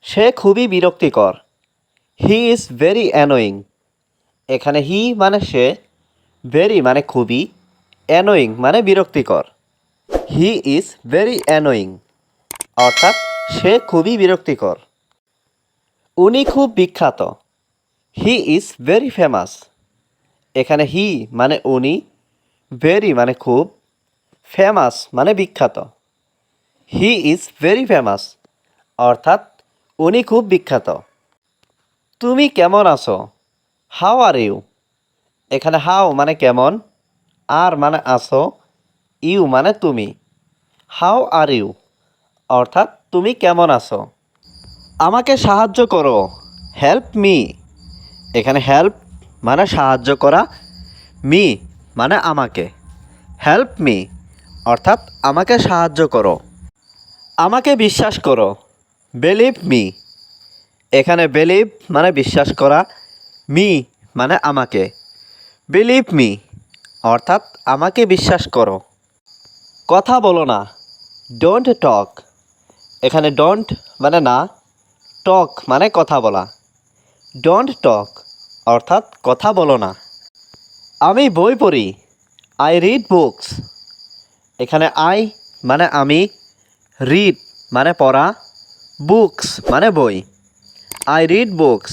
সে খুবই বিরক্তিকর। He is very annoying. এখানে হি মানে সে, ভেরি মানে খুবই, অ্যানোয়িং মানে বিরক্তিকর। হি ইজ ভেরি অ্যানোয়িং অর্থাৎ সে খুবই বিরক্তিকর। উনি খুব বিখ্যাত। He is very famous. এখানে হি মানে উনি, ভেরি মানে খুব, ফেমাস মানে বিখ্যাত। হি ইজ ভেরি ফেমাস অর্থাৎ উনি খুব বিখ্যাত। তুমি কেমন আছো? How are you? এখানে হাউ মানে কেমন, আর মানে আছো, ইউ মানে তুমি। হাউ আর ইউ অর্থাৎ তুমি কেমন আছো? আমাকে সাহায্য করো। Help me. এখানে হেল্প মানে সাহায্য করা, মি মানে আমাকে। হেল্প মি অর্থাৎ আমাকে সাহায্য করো। আমাকে বিশ্বাস করো। Believe me. এখানে বিলিভ মানে বিশ্বাস করা, মি মানে আমাকে। বিলিভ মি অর্থাৎ আমাকে বিশ্বাস করো। কথা বলো না। Don't talk. এখানে ডোন্ট মানে না, টক মানে কথা বলা। ডোন্ট টক অর্থাৎ কথা বলো না। আমি বই পড়ি। I read books. এখানে আই মানে আমি, রিড মানে পড়া, বুকস মানে বই। আই রিড বুকস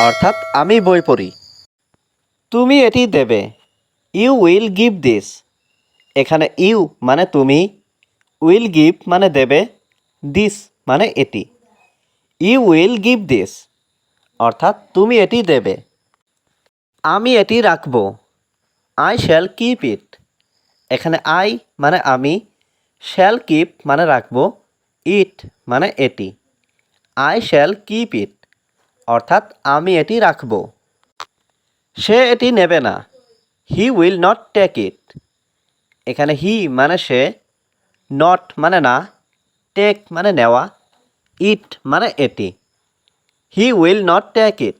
অর্থাৎ আমি বই পড়ি। তুমি এটি দেবে। You will give this. এখানে ইউ মানে তুমি, উইল গিভ মানে দেবে, দিস মানে এটি। ইউ উইল গিভ দিস অর্থাৎ তুমি এটি দেবে। আমি এটি রাখবো। I shall keep it. এখানে আই মানে আমি, শ্যাল কিপ মানে রাখবো, ইট মানে এটি। আই শ্যাল কিপ ইট অর্থাৎ আমি এটি রাখবো। সে এটি নেবে না। He will not take it. এখানে হি মানে সে, নট মানে না, টেক মানে নেওয়া, ইট মানে এটি। He will not take it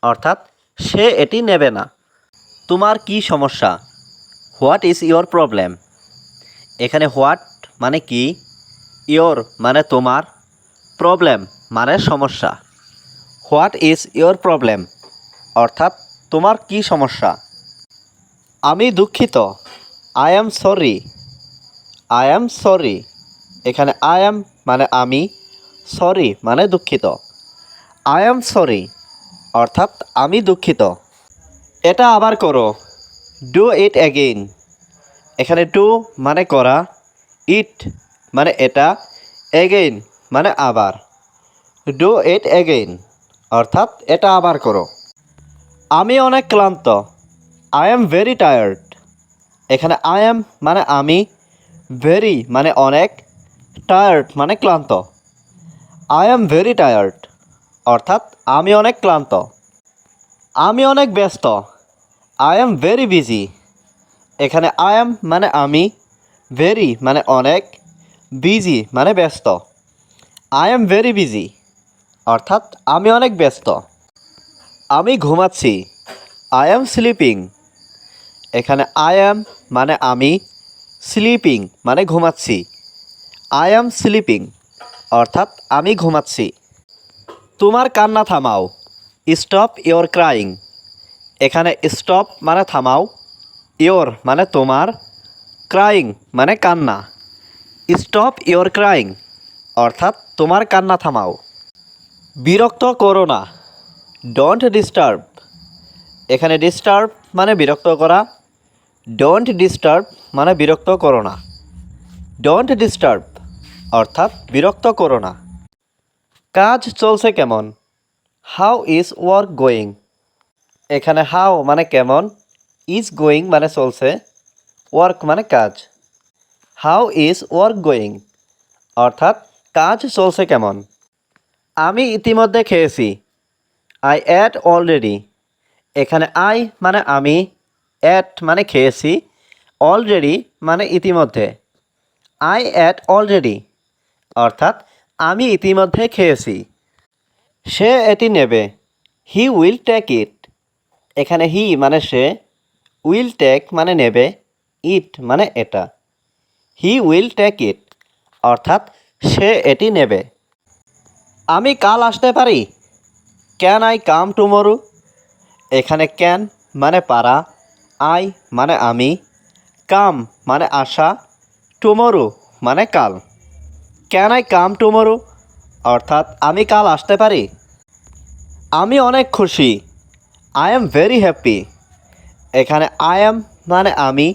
অর্থাৎ সে এটি নেবে না। তোমার কি সমস্যা? What is your problem? এখানে হোয়াট মানে কি, ইয়োর মানে তোমার, প্রবলেম মানে সমস্যা। হোয়াট ইজ ইয়োর প্রবলেম অর্থাৎ তোমার কি সমস্যা? আমি দুঃখিত। I am sorry. I am sorry. এখানে আই অ্যাম মানে আমি, সরি মানে দুঃখিত। আই অ্যাম সরি অর্থাৎ আমি দুঃখিত। এটা আবার করো। Do it again. এখানে ডু মানে করা, ইট মানে এটা, অ্যাগেইন মানে আবার। ডু ইট অ্যাগেইন অর্থাৎ এটা আবার করো। আমি অনেক ক্লান্ত। I am very tired. এখানে আই অ্যাম মানে আমি, ভেরি মানে অনেক, টায়ার্ড মানে ক্লান্ত। আই অ্যাম ভেরি টায়ার্ড অর্থাৎ আমি অনেক ক্লান্ত। আমি অনেক ব্যস্ত। I am very busy. এখানে আই অ্যাম মানে আমি, ভেরি মানে অনেক, বিজি মানে ব্যস্ত। আই অ্যাম ভেরি বিজি অর্থাৎ আমি অনেক ব্যস্ত। আমি ঘুমাচ্ছি। I am sleeping. এখানে আই অ্যাম মানে আমি, স্লিপিং মানে ঘুমাচ্ছি। আই অ্যাম স্লিপিং অর্থাৎ আমি ঘুমাচ্ছি। তোমার কান্না থামাও। Stop your crying. এখানে স্টপ মানে থামাও, ইয়োর মানে তোমার, ক্রাইং মানে কান্না। স্টপ ইয়োর ক্রাইং অর্থাৎ তোমার কান্না থামাও। বিরক্ত করো না। Don't disturb. এখানে ডিস্টার্ব মানে বিরক্ত করা, ডোন্ট ডিস্টার্ব মানে বিরক্ত করো না। ডোন্ট ডিস্টার্ব অর্থাৎ বিরক্ত করো না। কাজ চলছে কেমন? How is work going. এখানে হাউ মানে কেমন, ইজ গোয়িং মানে চলছে, ওয়ার্ক মানে কাজ। হাউ ইজ ওয়ার্ক গোয়িং অর্থাৎ কাজ চলছে কেমন। আমি ইতিমধ্যে খেয়েছি। I at already. এখানে আই মানে আমি, অ্যাট মানে খেয়েছি, অলরেডি মানে ইতিমধ্যে। আই অ্যাট অলরেডি অর্থাৎ আমি ইতিমধ্যে খেয়েছি। সে এটি নেবে। He will take it. এখানে হি মানে সে, উইল টেক মানে নেবে, ইট মানে এটা। হি উইল টেক ইট অর্থাৎ সে এটি নেবে। আমি কাল আসতে পারি? Can I come tomorrow? এখানে ক্যান মানে পারা, আই মানে আমি, কাম মানে আসা, টুমরো মানে কাল। ক্যান আই কাম টুমরো অর্থাৎ আমি কাল আসতে পারি? আমি অনেক খুশি। I am very happy. এখানে আই এম মানে আমি,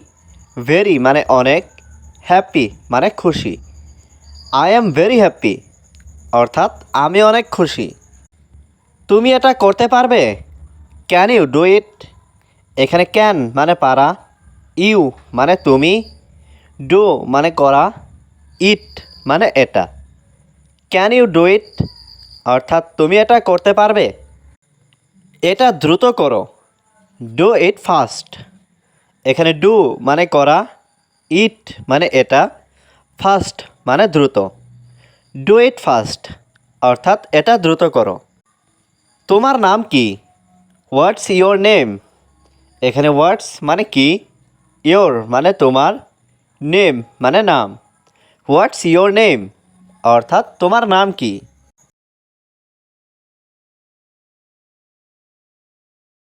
ভেরি মানে অনেক, হ্যাপি মানে খুশি। আই এম ভেরি হ্যাপি অর্থাৎ আমি অনেক খুশি। তুমি এটা করতে পারবে? Can you do it? এখানে ক্যান মানে পারা, ইউ মানে তুমি, ডু মানে করা, ইট মানে এটা। ক্যান ইউ ডু ইট অর্থাৎ তুমি এটা করতে পারবে? এটা দ্রুত করো। Do it fast. এখানে ডু মানে করা, ইট মানে এটা, ফাস্ট মানে দ্রুত। ডু ইট ফাস্ট অর্থাৎ এটা দ্রুত করো। তোমার নাম কি? What's your name? এখানে হোয়াটস মানে কি, ইয়োর মানে তোমার, নেম মানে নাম। হোয়াটস ইয়োর নেম অর্থাৎ তোমার নাম কি?